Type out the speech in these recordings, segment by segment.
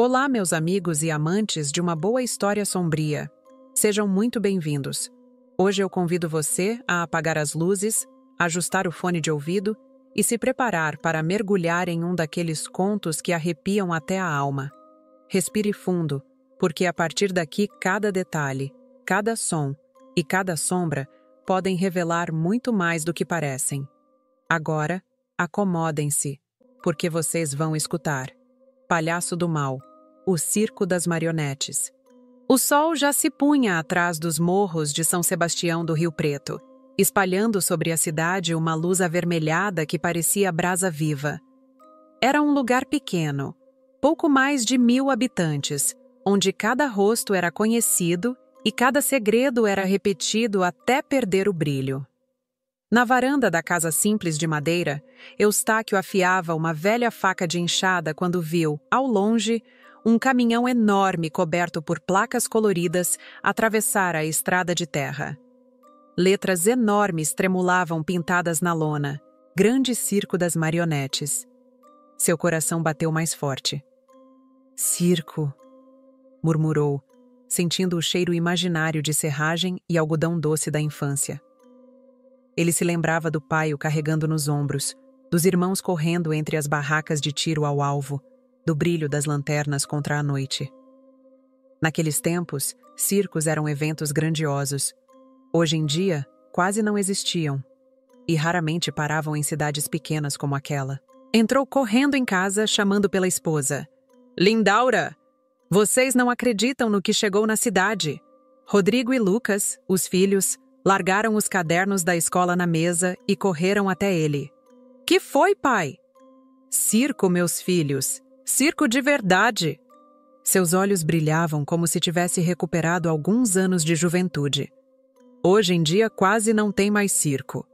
Olá, meus amigos e amantes de uma boa história sombria. Sejam muito bem-vindos. Hoje eu convido você a apagar as luzes, ajustar o fone de ouvido e se preparar para mergulhar em um daqueles contos que arrepiam até a alma. Respire fundo, porque a partir daqui cada detalhe, cada som e cada sombra podem revelar muito mais do que parecem. Agora, acomodem-se, porque vocês vão escutar Palhaço do Mal, o Circo das Marionetes. O sol já se punha atrás dos morros de São Sebastião do Rio Preto, espalhando sobre a cidade uma luz avermelhada que parecia brasa viva. Era um lugar pequeno, pouco mais de 1000 habitantes, onde cada rosto era conhecido e cada segredo era repetido até perder o brilho. Na varanda da casa simples de madeira, Eustáquio afiava uma velha faca de enxada quando viu, ao longe, um caminhão enorme coberto por placas coloridas atravessar a estrada de terra. Letras enormes tremulavam pintadas na lona, Grande Circo das Marionetes. Seu coração bateu mais forte. Circo, murmurou, sentindo o cheiro imaginário de serragem e algodão doce da infância. Ele se lembrava do pai o carregando nos ombros, dos irmãos correndo entre as barracas de tiro ao alvo, do brilho das lanternas contra a noite. Naqueles tempos, circos eram eventos grandiosos. Hoje em dia, quase não existiam, e raramente paravam em cidades pequenas como aquela. Entrou correndo em casa, chamando pela esposa. Lindaura! Vocês não acreditam no que chegou na cidade. Rodrigo e Lucas, os filhos, largaram os cadernos da escola na mesa e correram até ele. Que foi, pai? Circo, meus filhos. Circo de verdade. Seus olhos brilhavam como se tivesse recuperado alguns anos de juventude. Hoje em dia quase não tem mais circo.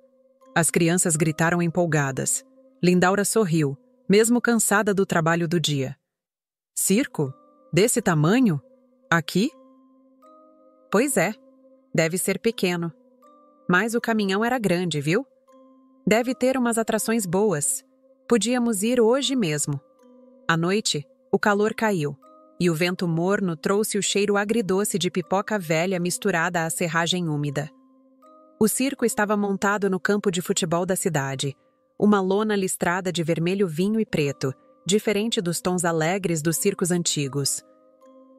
As crianças gritaram empolgadas. Lindaura sorriu, mesmo cansada do trabalho do dia. Circo? Desse tamanho? Aqui? Pois é. Deve ser pequeno. Mas o caminhão era grande, viu? Deve ter umas atrações boas. Podíamos ir hoje mesmo. À noite, o calor caiu, e o vento morno trouxe o cheiro agridoce de pipoca velha misturada à serragem úmida. O circo estava montado no campo de futebol da cidade, uma lona listrada de vermelho vinho e preto, diferente dos tons alegres dos circos antigos.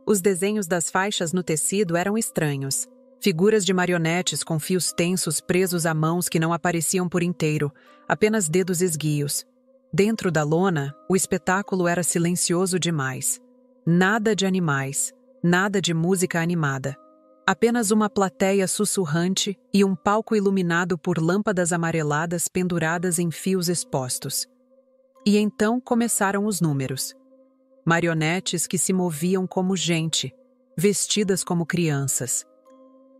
Os desenhos das faixas no tecido eram estranhos. Figuras de marionetes com fios tensos presos a mãos que não apareciam por inteiro, apenas dedos esguios. Dentro da lona, o espetáculo era silencioso demais. Nada de animais, nada de música animada. Apenas uma plateia sussurrante e um palco iluminado por lâmpadas amareladas penduradas em fios expostos. E então começaram os números. Marionetes que se moviam como gente, vestidas como crianças.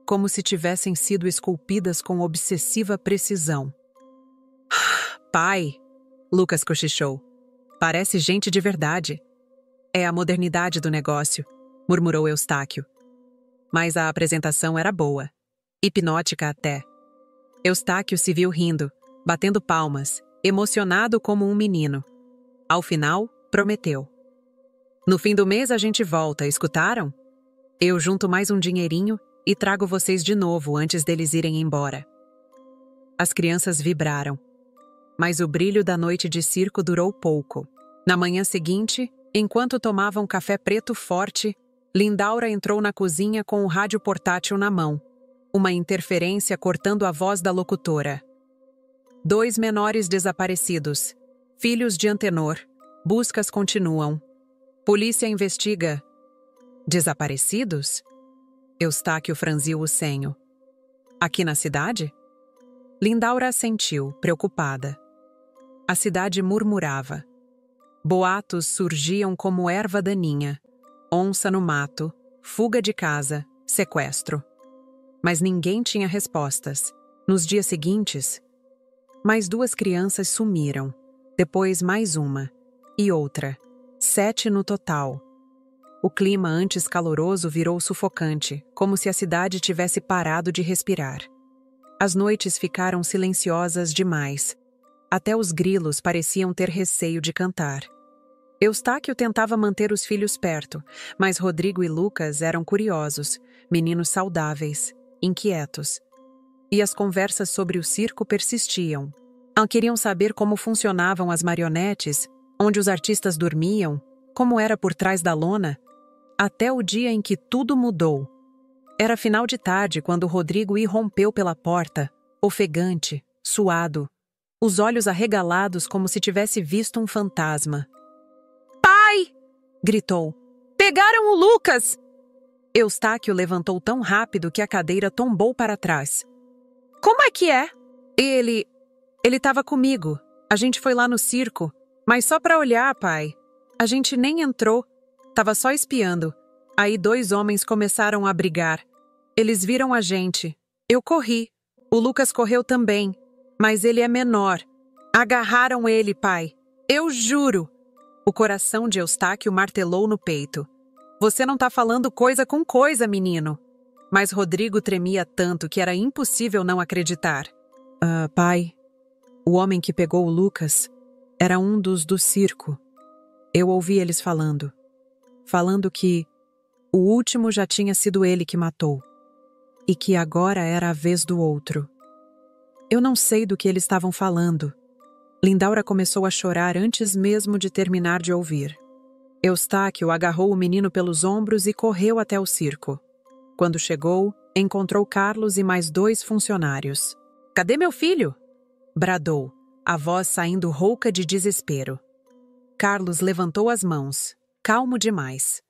Como se tivessem sido esculpidas com obsessiva precisão. Pai! Lucas cochichou. Parece gente de verdade. É a modernidade do negócio, murmurou Eustáquio. Mas a apresentação era boa. Hipnótica até. Eustáquio se viu rindo, batendo palmas, emocionado como um menino. Ao final, prometeu. No fim do mês a gente volta, escutaram? Eu junto mais um dinheirinho e trago vocês de novo antes deles irem embora. As crianças vibraram. Mas o brilho da noite de circo durou pouco. Na manhã seguinte, enquanto tomavam café preto forte, Lindaura entrou na cozinha com o rádio portátil na mão. Uma interferência cortando a voz da locutora. 2 menores desaparecidos. Filhos de Antenor. Buscas continuam. Polícia investiga. Desaparecidos? Eustáquio franziu o senho. Aqui na cidade? Lindaura assentiu, preocupada. A cidade murmurava. Boatos surgiam como erva daninha. Onça no mato, fuga de casa, sequestro. Mas ninguém tinha respostas. Nos dias seguintes, mais 2 crianças sumiram. Depois mais uma. E outra. 7 no total. O clima antes caloroso virou sufocante, como se a cidade tivesse parado de respirar. As noites ficaram silenciosas demais. Até os grilos pareciam ter receio de cantar. Eustáquio tentava manter os filhos perto, mas Rodrigo e Lucas eram curiosos, meninos saudáveis, inquietos. E as conversas sobre o circo persistiam. Queriam saber como funcionavam as marionetes, onde os artistas dormiam, como era por trás da lona, até o dia em que tudo mudou. Era final de tarde quando Rodrigo irrompeu pela porta, ofegante, suado, os olhos arregalados como se tivesse visto um fantasma. "Pai!" gritou. "Pegaram o Lucas!" Eustáquio levantou tão rápido que a cadeira tombou para trás. "Como é que é?" Ele estava comigo. A gente foi lá no circo, mas só para olhar, pai. A gente nem entrou. Tava só espiando. Aí 2 homens começaram a brigar. Eles viram a gente. Eu corri. O Lucas correu também, mas ele é menor. Agarraram ele, pai. Eu juro. O coração de Eustáquio martelou no peito. Você não tá falando coisa com coisa, menino. Mas Rodrigo tremia tanto que era impossível não acreditar. Pai, o homem que pegou o Lucas era um dos do circo. Eu ouvi eles falando que o último já tinha sido ele que matou e que agora era a vez do outro. Eu não sei do que eles estavam falando. Lindaura começou a chorar antes mesmo de terminar de ouvir. Eustáquio agarrou o menino pelos ombros e correu até o circo. Quando chegou, encontrou Carlos e mais 2 funcionários. "Cadê meu filho?" bradou, a voz saindo rouca de desespero. Carlos levantou as mãos, calmo demais.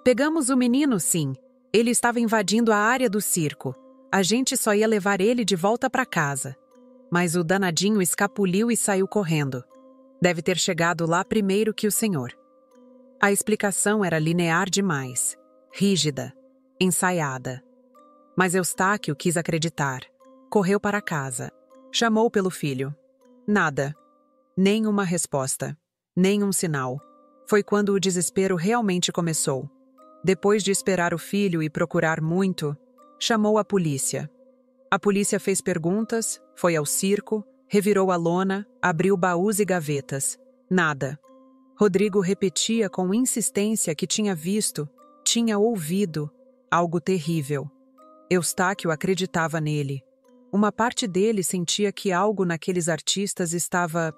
"Pegamos o menino, sim. Ele estava invadindo a área do circo. A gente só ia levar ele de volta para casa. Mas o danadinho escapuliu e saiu correndo. Deve ter chegado lá primeiro que o senhor." A explicação era linear demais, rígida, ensaiada. Mas Eustáquio quis acreditar. Correu para casa. Chamou pelo filho. Nada. Nenhuma resposta. Nenhum sinal. Foi quando o desespero realmente começou. Depois de esperar o filho e procurar muito, chamou a polícia. A polícia fez perguntas, foi ao circo, revirou a lona, abriu baús e gavetas. Nada. Rodrigo repetia com insistência que tinha visto, tinha ouvido algo terrível. Eustáquio acreditava nele. Uma parte dele sentia que algo naqueles artistas estava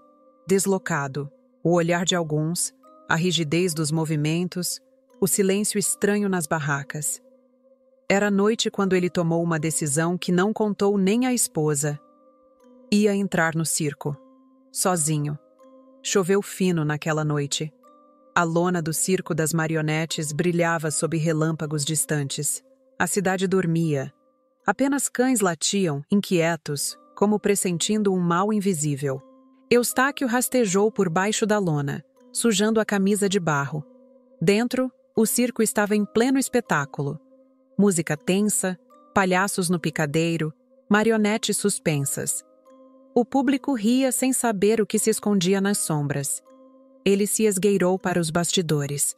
deslocado. O olhar de alguns, a rigidez dos movimentos, o silêncio estranho nas barracas. Era noite quando ele tomou uma decisão que não contou nem à esposa. Ia entrar no circo. Sozinho. Choveu fino naquela noite. A lona do circo das marionetes brilhava sob relâmpagos distantes. A cidade dormia. Apenas cães latiam, inquietos, como pressentindo um mal invisível. Eustáquio rastejou por baixo da lona, sujando a camisa de barro. Dentro, o circo estava em pleno espetáculo. Música tensa, palhaços no picadeiro, marionetes suspensas. O público ria sem saber o que se escondia nas sombras. Ele se esgueirou para os bastidores.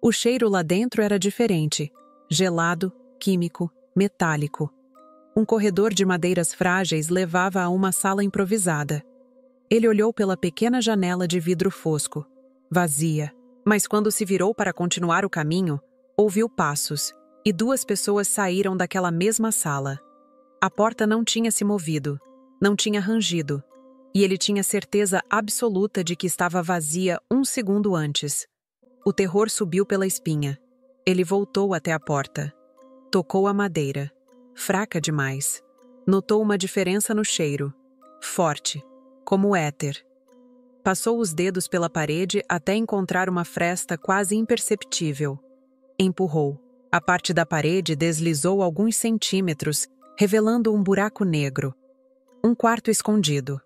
O cheiro lá dentro era diferente, gelado, químico, metálico. Um corredor de madeiras frágeis levava a uma sala improvisada. Ele olhou pela pequena janela de vidro fosco, vazia, mas quando se virou para continuar o caminho, ouviu passos, e 2 pessoas saíram daquela mesma sala. A porta não tinha se movido, não tinha rangido, e ele tinha certeza absoluta de que estava vazia 1 segundo antes. O terror subiu pela espinha. Ele voltou até a porta. Tocou a madeira. Fraca demais. Notou uma diferença no cheiro. Forte, como éter. Passou os dedos pela parede até encontrar uma fresta quase imperceptível. Empurrou. A parte da parede deslizou alguns centímetros, revelando um buraco negro. Um quarto escondido.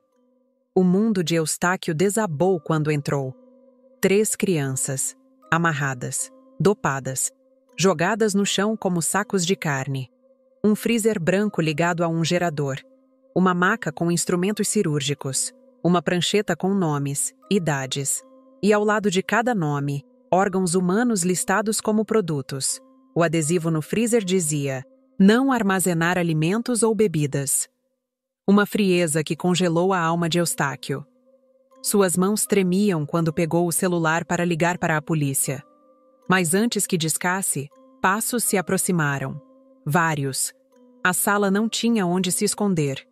O mundo de Eustáquio desabou quando entrou. 3 crianças, amarradas, dopadas, jogadas no chão como sacos de carne. Um freezer branco ligado a um gerador. Uma maca com instrumentos cirúrgicos. Uma prancheta com nomes, idades. E ao lado de cada nome, órgãos humanos listados como produtos. O adesivo no freezer dizia: "Não armazenar alimentos ou bebidas." Uma frieza que congelou a alma de Eustáquio. Suas mãos tremiam quando pegou o celular para ligar para a polícia. Mas antes que discasse, passos se aproximaram. Vários. A sala não tinha onde se esconder.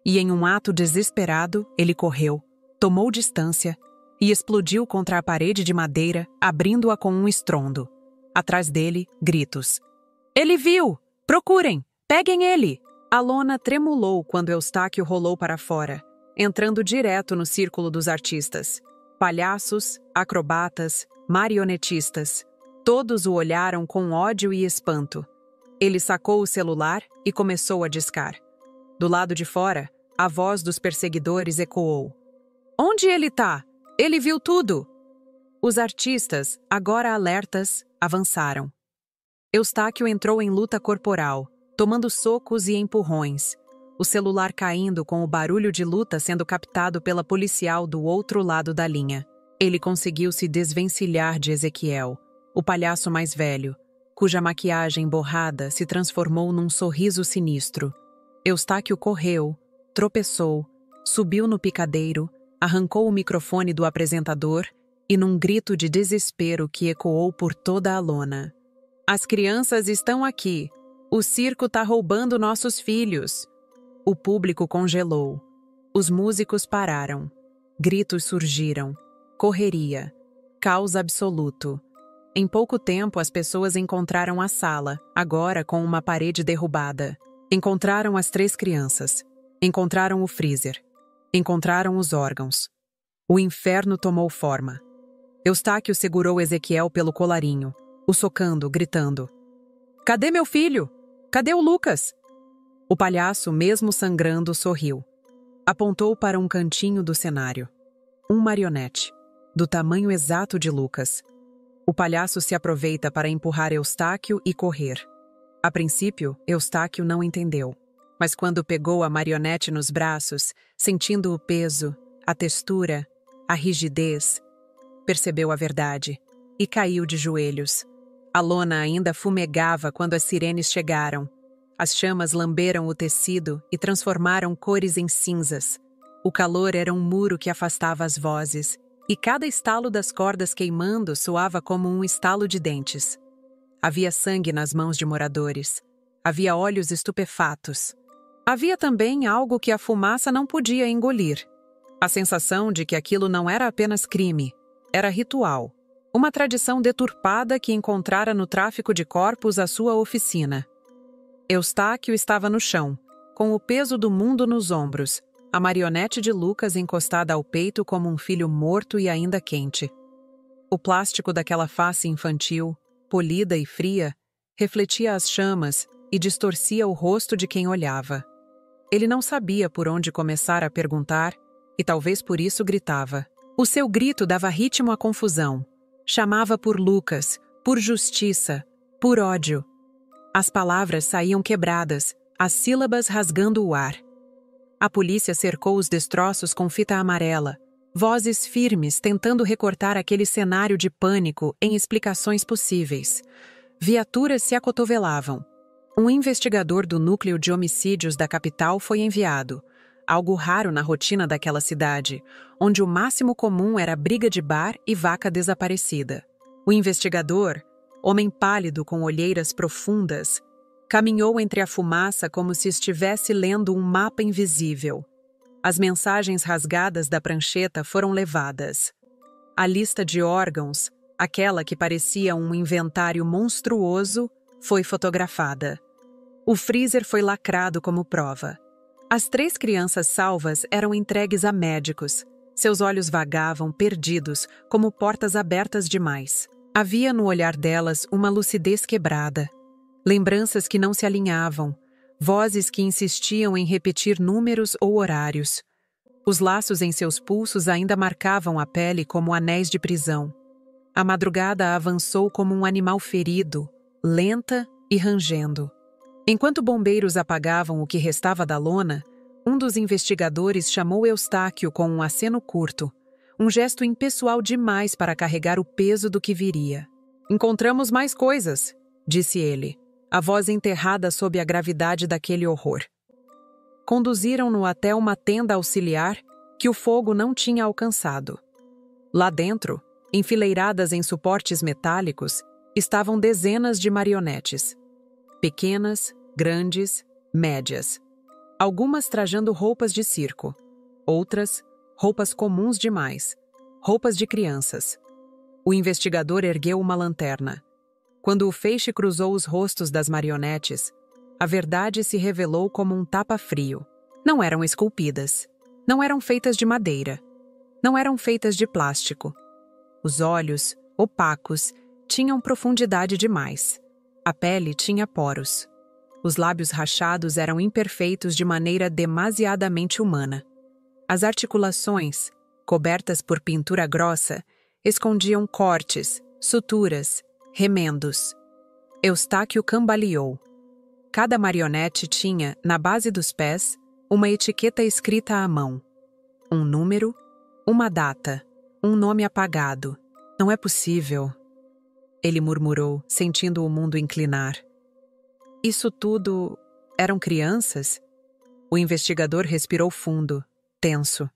E em um ato desesperado, ele correu, tomou distância e explodiu contra a parede de madeira, abrindo-a com um estrondo. Atrás dele, gritos. "Ele viu! Procurem! Peguem ele!" A lona tremulou quando Eustáquio rolou para fora, entrando direto no círculo dos artistas. Palhaços, acrobatas, marionetistas. Todos o olharam com ódio e espanto. Ele sacou o celular e começou a discar. Do lado de fora, a voz dos perseguidores ecoou. "Onde ele tá? Ele viu tudo!" Os artistas, agora alertas, avançaram. Eustáquio entrou em luta corporal, tomando socos e empurrões, o celular caindo com o barulho de luta sendo captado pela policial do outro lado da linha. Ele conseguiu se desvencilhar de Ezequiel, o palhaço mais velho, cuja maquiagem borrada se transformou num sorriso sinistro. Eustáquio correu, tropeçou, subiu no picadeiro, arrancou o microfone do apresentador e, num grito de desespero que ecoou por toda a lona: "As crianças estão aqui! O circo tá roubando nossos filhos!" O público congelou. Os músicos pararam. Gritos surgiram. Correria. Caos absoluto. Em pouco tempo, as pessoas encontraram a sala, agora com uma parede derrubada. Encontraram as 3 crianças. Encontraram o freezer. Encontraram os órgãos. O inferno tomou forma. Eustáquio segurou Ezequiel pelo colarinho, o socando, gritando: "Cadê meu filho? Cadê o Lucas?" O palhaço, mesmo sangrando, sorriu. Apontou para um cantinho do cenário. Um marionete, do tamanho exato de Lucas. O palhaço se aproveita para empurrar Eustáquio e correr. A princípio, Eustáquio não entendeu. Mas quando pegou a marionete nos braços, sentindo o peso, a textura, a rigidez, percebeu a verdade e caiu de joelhos. A lona ainda fumegava quando as sirenes chegaram. As chamas lamberam o tecido e transformaram cores em cinzas. O calor era um muro que afastava as vozes, e cada estalo das cordas queimando soava como um estalo de dentes. Havia sangue nas mãos de moradores. Havia olhos estupefatos. Havia também algo que a fumaça não podia engolir. A sensação de que aquilo não era apenas crime, era ritual. Uma tradição deturpada que encontrara no tráfico de corpos a sua oficina. Eustáquio estava no chão, com o peso do mundo nos ombros, a marionete de Lucas encostada ao peito como um filho morto e ainda quente. O plástico daquela face infantil, polida e fria, refletia as chamas e distorcia o rosto de quem olhava. Ele não sabia por onde começar a perguntar e talvez por isso gritava. O seu grito dava ritmo à confusão. Chamava por Lucas, por justiça, por ódio. As palavras saíam quebradas, as sílabas rasgando o ar. A polícia cercou os destroços com fita amarela, vozes firmes tentando recortar aquele cenário de pânico em explicações possíveis. Viaturas se acotovelavam. Um investigador do núcleo de homicídios da capital foi enviado, algo raro na rotina daquela cidade, onde o máximo comum era briga de bar e vaca desaparecida. O investigador, homem pálido com olheiras profundas, caminhou entre a fumaça como se estivesse lendo um mapa invisível. As mensagens rasgadas da prancheta foram levadas. A lista de órgãos, aquela que parecia um inventário monstruoso, foi fotografada. O freezer foi lacrado como prova. As 3 crianças salvas eram entregues a médicos. Seus olhos vagavam, perdidos, como portas abertas demais. Havia no olhar delas uma lucidez quebrada. Lembranças que não se alinhavam. Vozes que insistiam em repetir números ou horários. Os laços em seus pulsos ainda marcavam a pele como anéis de prisão. A madrugada avançou como um animal ferido, lenta e rangendo. Enquanto bombeiros apagavam o que restava da lona, um dos investigadores chamou Eustáquio com um aceno curto, um gesto impessoal demais para carregar o peso do que viria. "Encontramos mais coisas", disse ele, a voz enterrada sob a gravidade daquele horror. Conduziram-no até uma tenda auxiliar que o fogo não tinha alcançado. Lá dentro, enfileiradas em suportes metálicos, estavam dezenas de marionetes. Pequenas, grandes, médias. Algumas trajando roupas de circo. Outras, roupas comuns demais. Roupas de crianças. O investigador ergueu uma lanterna. Quando o feixe cruzou os rostos das marionetes, a verdade se revelou como um tapa-frio. Não eram esculpidas. Não eram feitas de madeira. Não eram feitas de plástico. Os olhos, opacos, tinham profundidade demais. A pele tinha poros. Os lábios rachados eram imperfeitos de maneira demasiadamente humana. As articulações, cobertas por pintura grossa, escondiam cortes, suturas, remendos. Eustáquio cambaleou. Cada marionete tinha, na base dos pés, uma etiqueta escrita à mão. Um número, uma data, um nome apagado. Não é possível, ele murmurou, sentindo o mundo inclinar. Isso tudo eram crianças? O investigador respirou fundo, tenso.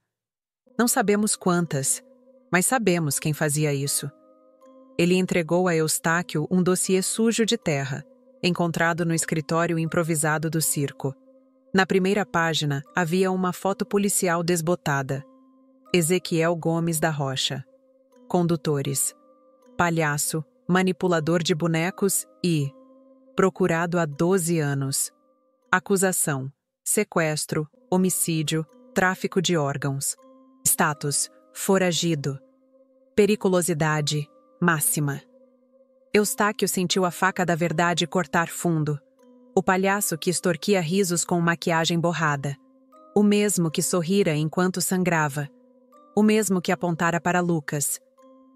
Não sabemos quantas, mas sabemos quem fazia isso. Ele entregou a Eustáquio um dossiê sujo de terra, encontrado no escritório improvisado do circo. Na primeira página havia uma foto policial desbotada. Ezequiel Gomes da Rocha. Condutores: palhaço, manipulador de bonecos e procurado há 12 anos. Acusação: sequestro, homicídio, tráfico de órgãos. Status: foragido. Periculosidade máxima. Eustáquio sentiu a faca da verdade cortar fundo. O palhaço que extorquia risos com maquiagem borrada. O mesmo que sorrira enquanto sangrava. O mesmo que apontara para Lucas.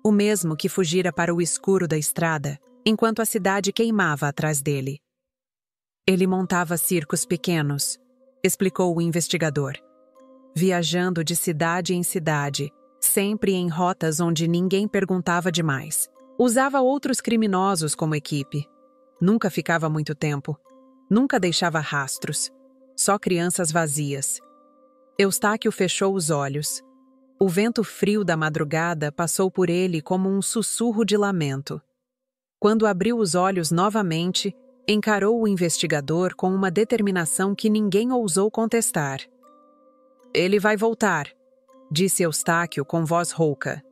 O mesmo que fugira para o escuro da estrada, enquanto a cidade queimava atrás dele. Ele montava circos pequenos, explicou o investigador. Viajando de cidade em cidade, sempre em rotas onde ninguém perguntava demais. Usava outros criminosos como equipe. Nunca ficava muito tempo. Nunca deixava rastros. Só crianças vazias. Eustáquio fechou os olhos. O vento frio da madrugada passou por ele como um sussurro de lamento. Quando abriu os olhos novamente, encarou o investigador com uma determinação que ninguém ousou contestar. Ele vai voltar, disse Eustáquio com voz rouca.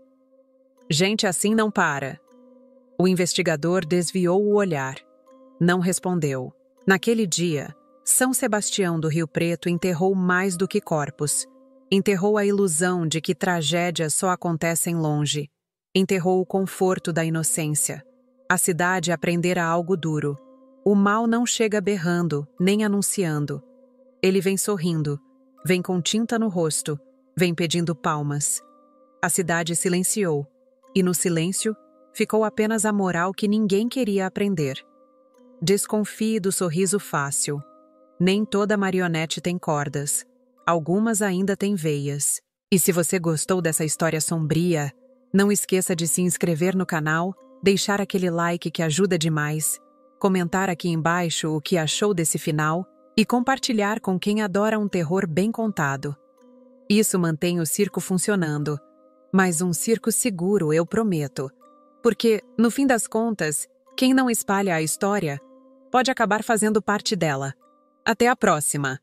Gente assim não para. O investigador desviou o olhar. Não respondeu. Naquele dia, São Sebastião do Rio Preto enterrou mais do que corpos. Enterrou a ilusão de que tragédias só acontecem longe. Enterrou o conforto da inocência. A cidade aprendera algo duro. O mal não chega berrando, nem anunciando. Ele vem sorrindo, vem com tinta no rosto, vem pedindo palmas. A cidade silenciou, e no silêncio ficou apenas a moral que ninguém queria aprender. Desconfie do sorriso fácil. Nem toda marionete tem cordas. Algumas ainda têm veias. E se você gostou dessa história sombria, não esqueça de se inscrever no canal, deixar aquele like que ajuda demais, comentar aqui embaixo o que achou desse final e compartilhar com quem adora um terror bem contado. Isso mantém o circo funcionando. Mas um circo seguro, eu prometo. Porque, no fim das contas, quem não espalha a história pode acabar fazendo parte dela. Até a próxima!